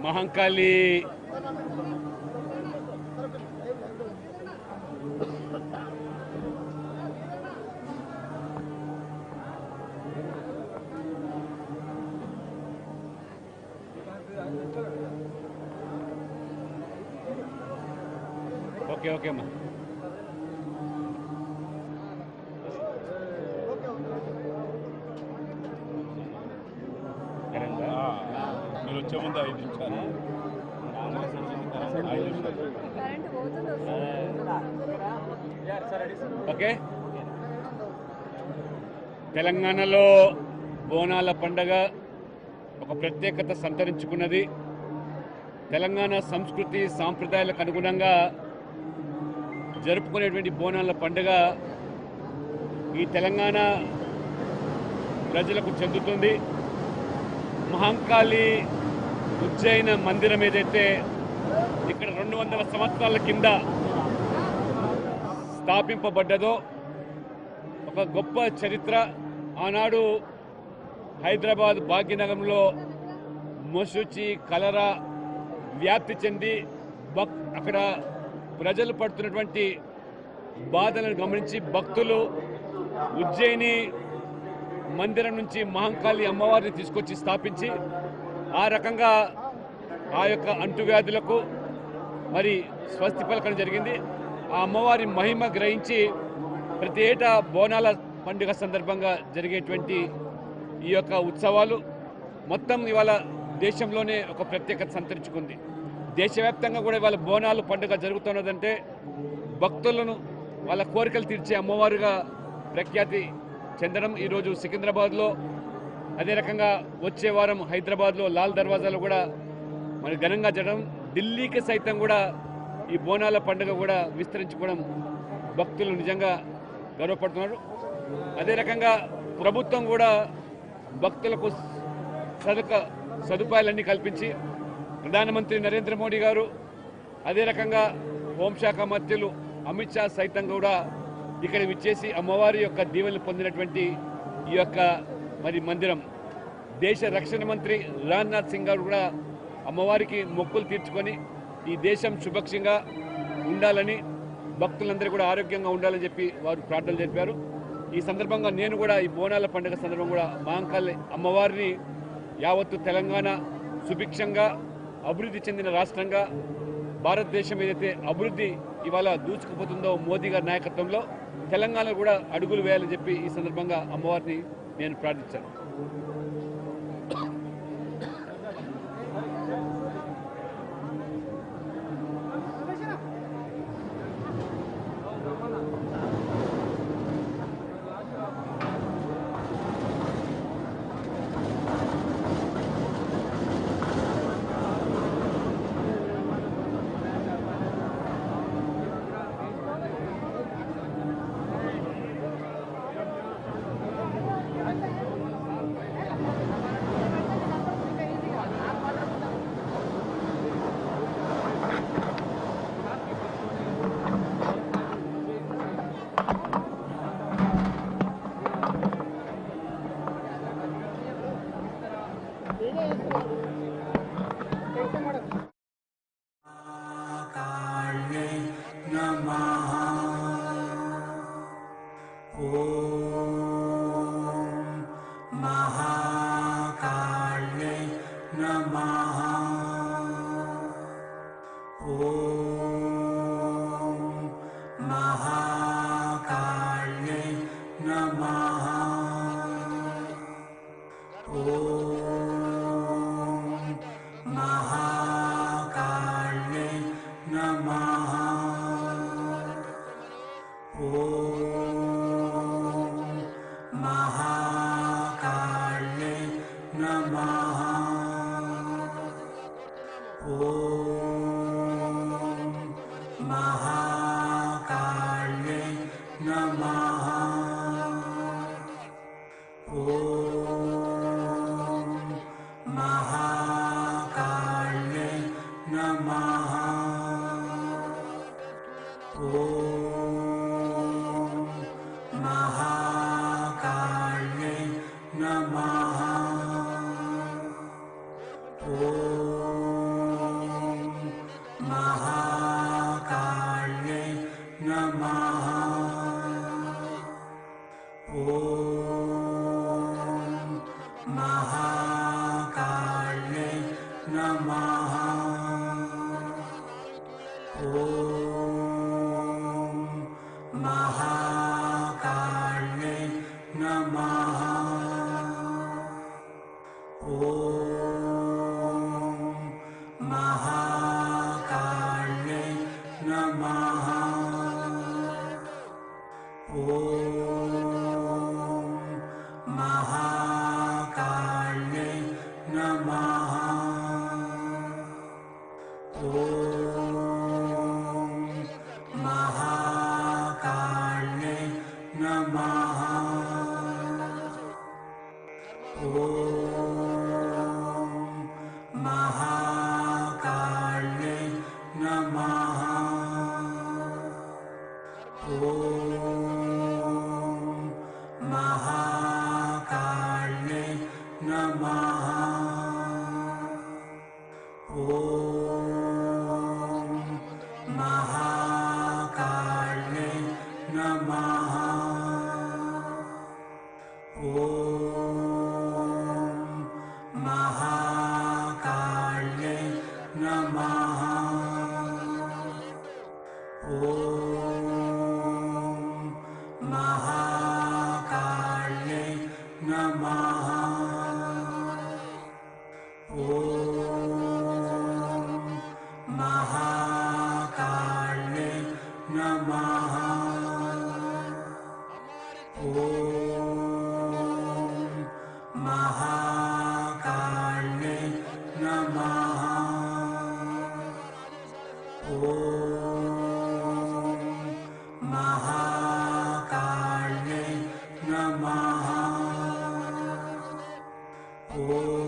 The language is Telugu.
మహంకాళి ఓకే ఓకే అమ్మా మీరు వచ్చే ముందు 5 నిమిషాలు ఓకే. తెలంగాణలో బోనాల పండగ ఒక ప్రత్యేకత సంతరించుకున్నది. తెలంగాణ సంస్కృతి సాంప్రదాయాలకు అనుగుణంగా జరుపుకునేటువంటి బోనాల పండుగ ఈ తెలంగాణ ప్రజలకు చెందుతుంది. మహంకాళి ఉజ్జయిన మందిరం ఏదైతే ఇక్కడ 200 సంవత్సరాల కింద స్థాపింపబడ్డదో ఒక గొప్ప చరిత్ర. ఆనాడు హైదరాబాద్ భాగ్యనగరంలో మొసూచి కలరా వ్యాప్తి చెంది అక్కడ ప్రజలు పడుతున్నటువంటి బాధలను గమనించి భక్తులు ఉజ్జయిని మందిరం నుంచి మహంకాళి అమ్మవారిని తీసుకొచ్చి స్థాపించి ఆ రకంగా ఆ యొక్క అంటువ్యాధులకు మరి స్వస్తి పలకడం జరిగింది. ఆ అమ్మవారి మహిమ గ్రహించి ప్రతి ఏటా బోనాల పండుగ సందర్భంగా జరిగేటువంటి ఈ యొక్క ఉత్సవాలు మొత్తం ఇవాళ దేశంలోనే ఒక ప్రత్యేకత సంతరించుకుంది. దేశవ్యాప్తంగా కూడా ఇవాళ బోనాలు పండుగ జరుగుతున్నదంటే భక్తులను వాళ్ళ కోరికలు తీర్చే అమ్మవారుగా ప్రఖ్యాతి చెందడం. ఈరోజు సికింద్రాబాద్లో, అదే రకంగా వచ్చే వారం హైదరాబాద్లో లాల్ దర్వాజాలో కూడా మరి ఘనంగా జరగడం, ఢిల్లీకి సైతం కూడా ఈ బోనాల పండుగ కూడా విస్తరించుకోవడం భక్తులు నిజంగా గర్వపడుతున్నారు. అదే రకంగా ప్రభుత్వం కూడా భక్తులకు సదుపాయాలన్నీ కల్పించి ప్రధానమంత్రి నరేంద్ర మోడీ గారు, అదే రకంగా హోంశాఖ మంత్రులు అమిత్ షా సైతం కూడా ఇక్కడ విచ్చేసి అమ్మవారి యొక్క దీవెనలు పొందినటువంటి ఈ యొక్క మరి మందిరం, దేశ రక్షణ మంత్రి రాజ్నాథ్ సింగ్ గారు కూడా అమ్మవారికి మొక్కులు తీర్చుకొని ఈ దేశం సుభిక్షంగా ఉండాలని, భక్తులందరూ కూడా ఆరోగ్యంగా ఉండాలని చెప్పి వారు ప్రార్థనలు జరిపారు. ఈ సందర్భంగా నేను కూడా ఈ బోనాల పండుగ సందర్భం కూడా మహంకాళి అమ్మవారిని యావత్తు తెలంగాణ సుభిక్షంగా అభివృద్ధి చెందిన రాష్ట్రంగా, భారతదేశం ఏదైతే అభివృద్ధి ఇవాళ దూసుకుపోతుందో మోదీ గారి నాయకత్వంలో తెలంగాణ కూడా అడుగులు వేయాలని చెప్పి ఈ సందర్భంగా అమ్మవారిని నేను ప్రార్థించాను. नमः ॐ महाकाल्ये नमः ॐ महाकाल्ये नमः ॐ महाकाल्ये नमः ॐ महाकाल्ये नमः ॐ महाकाल्ये नमः ॐ महाकाल्ये नमः ॐ महाकाल्ये नमः ॐ महाकाल्ये नमः ॐ महाकाल्ये नमः ॐ महाकाल्ये नमः ॐ महाकाल्ये नमः ॐ महाकाल्ये नमः ॐ महाकाल्ये नमः ॐ महाकाल्ये नमः ॐ